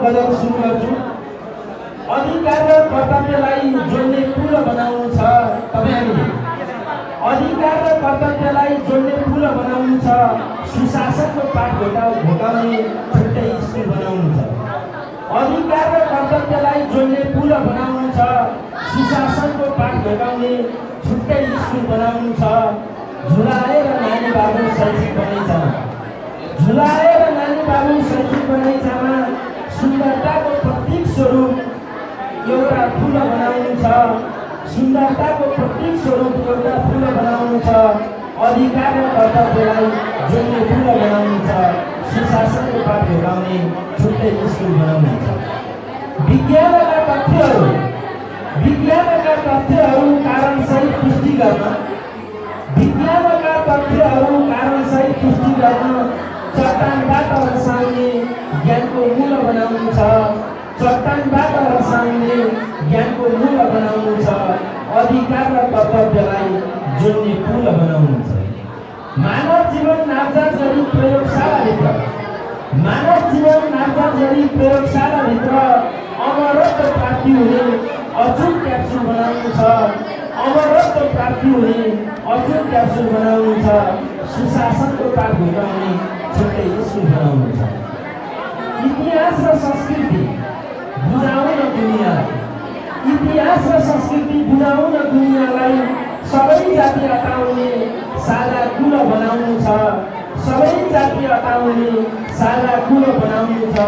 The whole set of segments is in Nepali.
बजाउन सुरु गर्छु। अधिकार र कर्तव्यलाई जोड्ने पुल बनाउनु छ तपाईँ हामीले। अधिकार र कर्तव्यलाई जोड्ने पुल बनाउनु छ। सुशासनको पाठ घोकाउने छुट्टै स्कुल बनाउनु छ। अधिकार र कर्तव्यलाई जोड्ने पुल बनाउनु छ। सुशासनको पाठ घोकाउने छुट्टै स्कुल बनाउनु छ। झुलाएर नानी बाबु शैक्षिक बगैँचामा, झुलाएर नानी बाबु शैक्षिक बगैँचामा सुन्दरताको प्रतीक स्वरूप एउटा फुल बनाउनु छ। सुन्दरताको प्रतीक स्वरूप एउटा फुल बनाउनु छ। अधिकार र कर्तव्यलाई जोड्ने फुल बनाउनु छ। सुशासनको पाठ घोकाउने छुट्टै स्कुल बनाउनु छ। विज्ञानका तथ्यहरू कारणसहित पुष्टि गर्न, विज्ञानका तथ्यहरू कारणसहित पुष्टि गर्न चट्टानबाट रसाउने ज्ञानको मूल बनाउनु छ। चट्टानबाट रसाउने ज्ञानको मूल बनाउनु छ। अधिकार र कर्तव्यलाई जोड्ने पुल बनाउनु छ। मानव जीवन नापजाँचगढी प्रयोगशालाभित्र, मानव जीवन नापजाँचगढी प्रयोगशालाभित्र अमरत्व प्राप्ति हुने अचूक क्याप्सुल बनाउनु छ। अमरत्व प्राप्ति हुने अचूक क्याप्सुल बनाउनु छ। सुशासनको पाठ घोकाउने छुट्टै स्कुल बनाउनु छ। इतिहास र संस्कृति बुझाउन दुनियाँलाई, इतिहास र संस्कृति बुझाउन दुनियाँलाई सबै जाति हटाउने साझा कुल बनाउनु छ। सबै जाति हटाउने साझा कुल बनाउनु छ।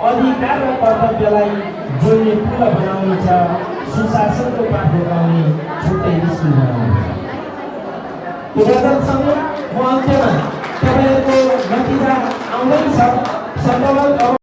अधिकार र कर्तव्यलाई जोड्ने पुल बनाउनु छ। सुशासनको पाठ घोकाउने छुट्टै स्कुल बनाउनु छ। उदाहरणसँग म अन्त्यमा तपाईँहरूको नतिजा आउँदैछ।